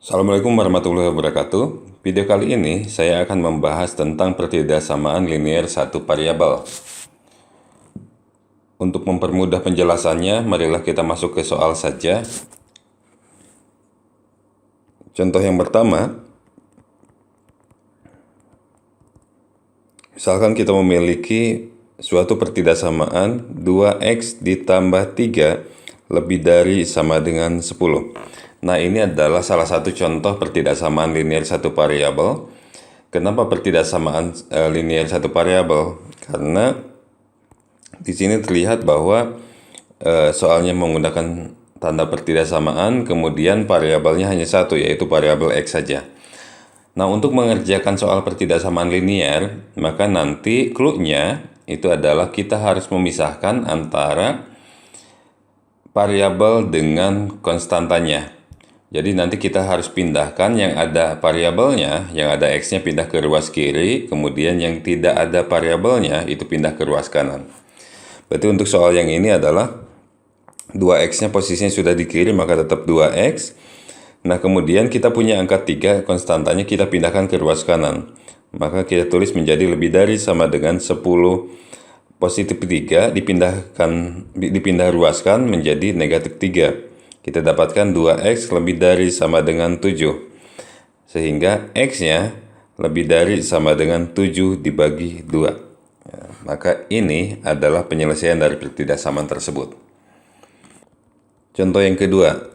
Assalamualaikum warahmatullahi wabarakatuh. Video kali ini saya akan membahas tentang pertidaksamaan linear satu variabel. Untuk mempermudah penjelasannya, marilah kita masuk ke soal saja. Contoh yang pertama, misalkan kita memiliki suatu pertidaksamaan 2x ditambah 3 lebih dari sama dengan 10. Nah, ini adalah salah satu contoh pertidaksamaan linear satu variabel. Kenapa pertidaksamaan linear satu variabel? Karena di sini terlihat bahwa soalnya menggunakan tanda pertidaksamaan, kemudian variabelnya hanya satu, yaitu variabel x saja. Nah, untuk mengerjakan soal pertidaksamaan linear, maka nanti clue-nya itu adalah kita harus memisahkan antara variabel dengan konstantanya. Jadi nanti kita harus pindahkan yang ada variabelnya, yang ada x-nya pindah ke ruas kiri, kemudian yang tidak ada variabelnya itu pindah ke ruas kanan. Berarti untuk soal yang ini adalah 2x-nya posisinya sudah di kiri, maka tetap 2x. Nah, kemudian kita punya angka 3, konstantanya kita pindahkan ke ruas kanan. Maka kita tulis menjadi lebih dari sama dengan 10 positif 3 dipindah ruaskan menjadi negatif 3. Kita dapatkan 2x lebih dari sama dengan 7. Sehingga x-nya lebih dari sama dengan 7 dibagi 2. Ya, maka ini adalah penyelesaian dari pertidaksamaan tersebut. Contoh yang kedua.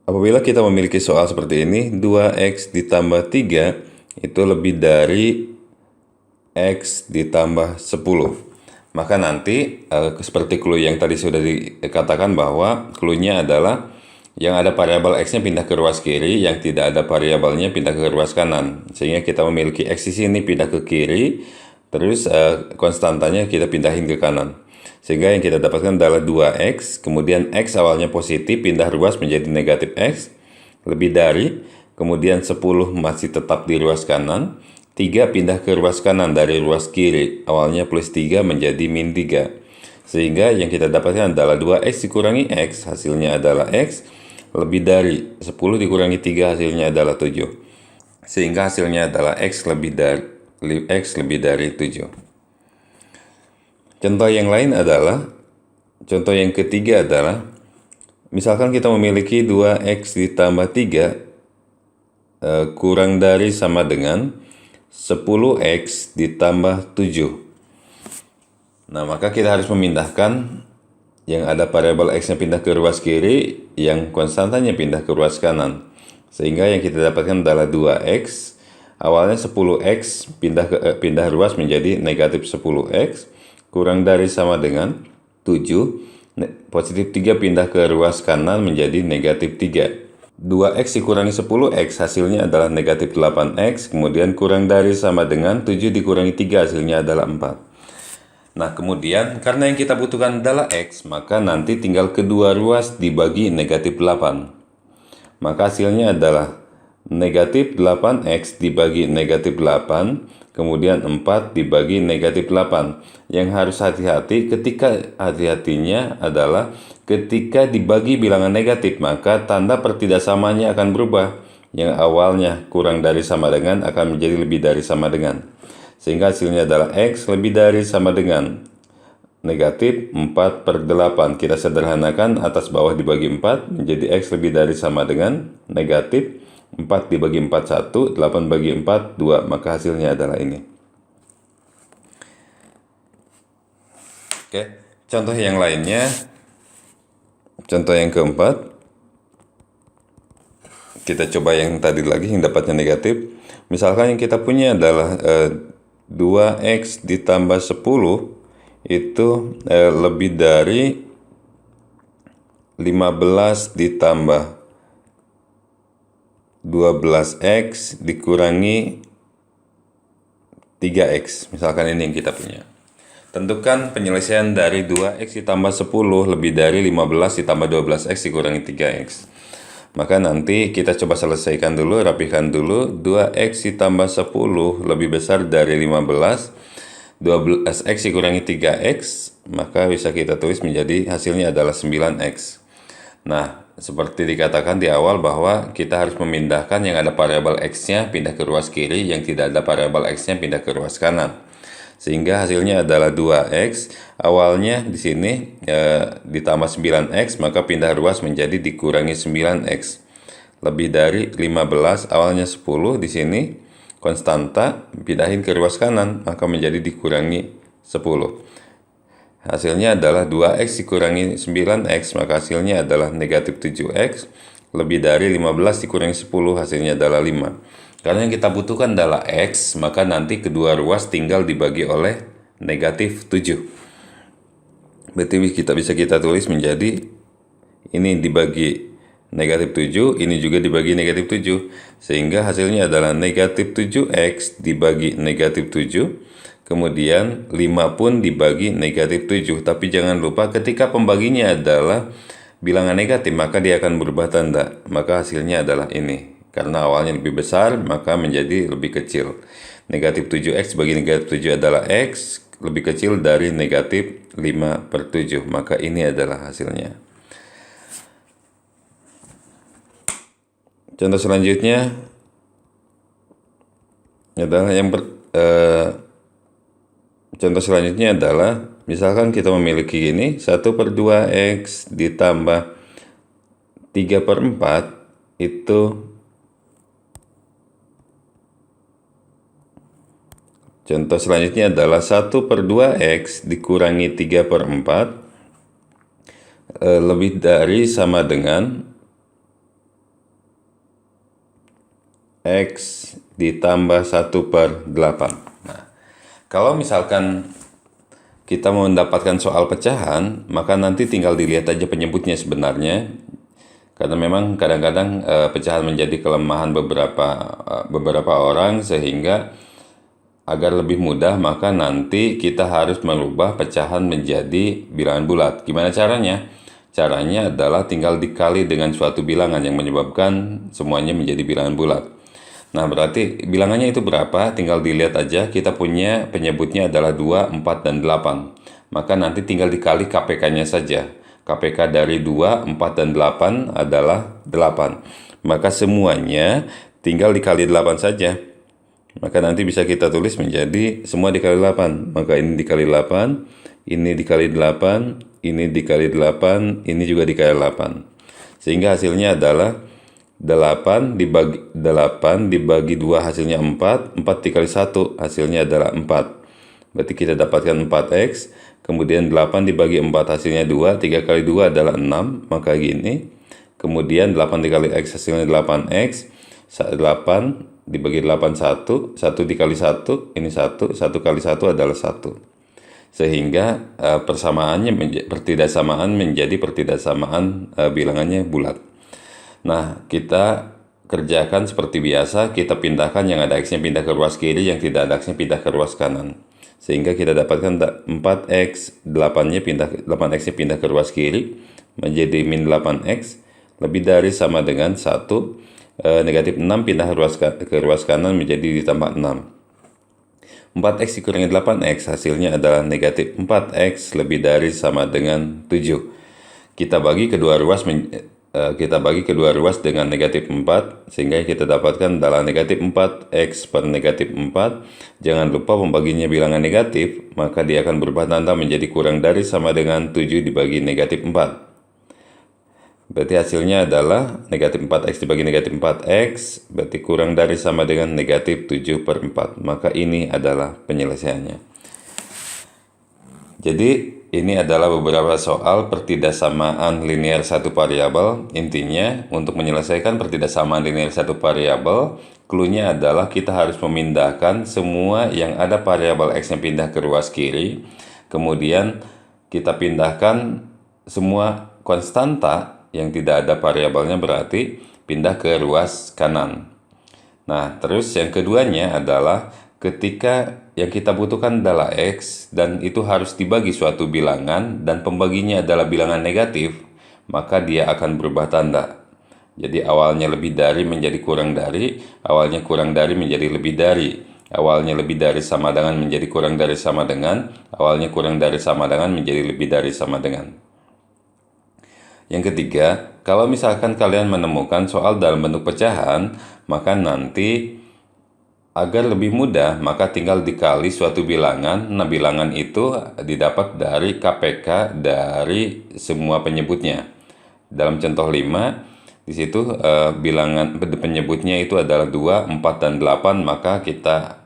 Apabila kita memiliki soal seperti ini, 2x ditambah 3 itu lebih dari x ditambah 10. Maka nanti seperti clue yang tadi sudah dikatakan bahwa clue-nya adalah yang ada variabel x-nya pindah ke ruas kiri, yang tidak ada variabelnya pindah ke ruas kanan. Sehingga kita memiliki x di sini pindah ke kiri, terus konstantanya kita pindahin ke kanan. Sehingga yang kita dapatkan adalah 2x, kemudian x awalnya positif pindah ruas menjadi negatif x, lebih dari, kemudian 10 masih tetap di ruas kanan, 3 pindah ke ruas kanan dari ruas kiri, awalnya plus 3 menjadi min 3. Sehingga yang kita dapatkan adalah 2x dikurangi x, hasilnya adalah x, lebih dari 10 dikurangi 3, hasilnya adalah 7. Sehingga hasilnya adalah x lebih dari 7. Contoh yang lain adalah, contoh yang ketiga adalah, misalkan kita memiliki 2x ditambah 3 kurang dari sama dengan 10x ditambah 7. Nah, maka kita harus memindahkan yang ada variabel x-nya pindah ke ruas kiri, yang konstantanya pindah ke ruas kanan. Sehingga yang kita dapatkan adalah 2x. Awalnya 10x pindah ruas menjadi negatif 10x, kurang dari sama dengan 7. Positif 3 pindah ke ruas kanan menjadi negatif 3. 2x dikurangi 10x hasilnya adalah negatif 8x, kemudian kurang dari sama dengan 7 dikurangi 3 hasilnya adalah 4. Nah, kemudian karena yang kita butuhkan adalah x, maka nanti tinggal kedua ruas dibagi negatif 8. Maka hasilnya adalah negatif 8x dibagi negatif 8, kemudian 4 dibagi negatif 8. Yang harus hati-hati hati-hatinya adalah ketika dibagi bilangan negatif, maka tanda pertidaksamaannya akan berubah. Yang awalnya kurang dari sama dengan akan menjadi lebih dari sama dengan. Sehingga hasilnya adalah x lebih dari sama dengan negatif 4/8. Kita sederhanakan atas bawah dibagi 4 menjadi x lebih dari sama dengan negatif 4 dibagi 4 1, 8 bagi 4 2. Maka hasilnya adalah ini. Oke, contoh yang lainnya. Contoh yang keempat, kita coba yang tadi lagi yang dapatnya negatif. Misalkan yang kita punya adalah 2x ditambah 10 itu lebih dari 15 ditambah 12x dikurangi 3x. Misalkan ini yang kita punya. Tentukan penyelesaian dari 2x ditambah 10 lebih dari 15 ditambah 12x dikurangi 3x. Maka nanti kita coba selesaikan dulu, rapikan dulu. 2x ditambah 10 lebih besar dari 15. 12x dikurangi 3x, maka bisa kita tulis menjadi hasilnya adalah 9x. Nah, seperti dikatakan di awal bahwa kita harus memindahkan yang ada variabel X-nya pindah ke ruas kiri, yang tidak ada variabel X-nya pindah ke ruas kanan. Sehingga hasilnya adalah 2X. Awalnya di sini ditambah 9X, maka pindah ruas menjadi dikurangi 9X. Lebih dari 15, awalnya 10 di sini konstanta, pindahin ke ruas kanan, maka menjadi dikurangi 10. Hasilnya adalah 2X dikurangi 9X, maka hasilnya adalah negatif 7X. Lebih dari 15 dikurangi 10, hasilnya adalah 5. Karena yang kita butuhkan adalah X, maka nanti kedua ruas tinggal dibagi oleh negatif 7. Berarti kita tulis menjadi ini dibagi negatif 7, ini juga dibagi negatif 7. Sehingga hasilnya adalah negatif 7X dibagi negatif 7. Kemudian 5 pun dibagi negatif 7. Tapi jangan lupa ketika pembaginya adalah bilangan negatif, maka dia akan berubah tanda. Maka hasilnya adalah ini. Karena awalnya lebih besar, maka menjadi lebih kecil. Negatif 7X bagi negatif 7 adalah X, lebih kecil dari negatif 5/7. Maka ini adalah hasilnya. Contoh selanjutnya adalah contoh selanjutnya adalah misalkan kita memiliki ini 1/2X ditambah 3/4 itu contoh selanjutnya adalah 1/2X dikurangi 3/4 lebih dari sama dengan X ditambah 1/8. Kalau misalkan kita mau mendapatkan soal pecahan, maka nanti tinggal dilihat aja penyebutnya sebenarnya. Karena memang kadang-kadang pecahan menjadi kelemahan beberapa orang, sehingga agar lebih mudah maka nanti kita harus merubah pecahan menjadi bilangan bulat. Gimana caranya? Caranya adalah tinggal dikali dengan suatu bilangan yang menyebabkan semuanya menjadi bilangan bulat. Nah, berarti bilangannya itu berapa? Tinggal dilihat aja. Kita punya penyebutnya adalah 2, 4, dan 8. Maka nanti tinggal dikali KPK-nya saja. KPK dari 2, 4, dan 8 adalah 8. Maka semuanya tinggal dikali 8 saja. Maka nanti bisa kita tulis menjadi semua dikali 8. Maka ini dikali 8, ini dikali 8, ini dikali 8, ini juga dikali 8. Sehingga hasilnya adalah 8 dibagi 2 hasilnya 4, 4 dikali 1 hasilnya adalah 4. Berarti kita dapatkan 4X, kemudian 8 dibagi 4 hasilnya 2, 3 kali 2 adalah 6, maka gini. Kemudian 8 dikali X hasilnya 8X, 8 dibagi 8 1, 1 dikali 1, ini 1, 1 kali 1 adalah 1. Sehingga pertidaksamaan menjadi pertidaksamaan bilangannya bulat. Nah, kita kerjakan seperti biasa, kita pindahkan yang ada X-nya pindah ke ruas kiri, yang tidak ada X-nya pindah ke ruas kanan. Sehingga kita dapatkan 4X, 8X-nya pindah ke ruas kiri, menjadi min 8X, lebih dari sama dengan 1, negatif 6 pindah ke ruas kanan menjadi ditambah 6. 4X dikurangi 8X, hasilnya adalah negatif 4X lebih dari sama dengan 7. Kita bagi kedua ruas dengan negatif 4, sehingga kita dapatkan adalah negatif 4X per negatif 4. Jangan lupa pembaginya bilangan negatif, maka dia akan berubah tanda menjadi kurang dari sama dengan 7 dibagi negatif 4. Berarti hasilnya adalah negatif 4X dibagi negatif 4X, berarti kurang dari sama dengan negatif 7/4. Maka ini adalah penyelesaiannya. Jadi ini adalah beberapa soal pertidaksamaan linear satu variabel. Intinya untuk menyelesaikan pertidaksamaan linear satu variabel, clue-nya adalah kita harus memindahkan semua yang ada variabel X-nya pindah ke ruas kiri. Kemudian kita pindahkan semua konstanta yang tidak ada variabelnya, berarti pindah ke ruas kanan. Nah, terus yang keduanya adalah ketika yang kita butuhkan adalah X dan itu harus dibagi suatu bilangan dan pembaginya adalah bilangan negatif, maka dia akan berubah tanda. Jadi awalnya lebih dari menjadi kurang dari, awalnya kurang dari menjadi lebih dari, awalnya lebih dari sama dengan menjadi kurang dari sama dengan, awalnya kurang dari sama dengan menjadi lebih dari sama dengan. Yang ketiga, kalau misalkan kalian menemukan soal dalam bentuk pecahan, maka nanti agar lebih mudah, maka tinggal dikali suatu bilangan. Nah, bilangan itu didapat dari KPK dari semua penyebutnya. Dalam contoh 5, di situ bilangan penyebutnya itu adalah 2, 4, dan 8, maka kita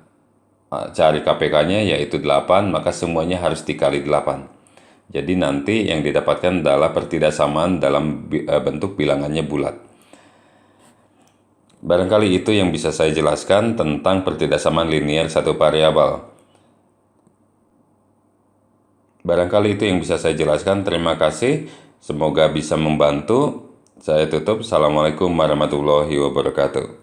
cari KPK-nya yaitu 8, maka semuanya harus dikali 8. Jadi nanti yang didapatkan adalah pertidaksamaan dalam bentuk bilangannya bulat. Barangkali itu yang bisa saya jelaskan tentang pertidaksamaan linear satu variabel. Barangkali itu yang bisa saya jelaskan. Terima kasih. Semoga bisa membantu. Saya tutup. Assalamualaikum warahmatullahi wabarakatuh.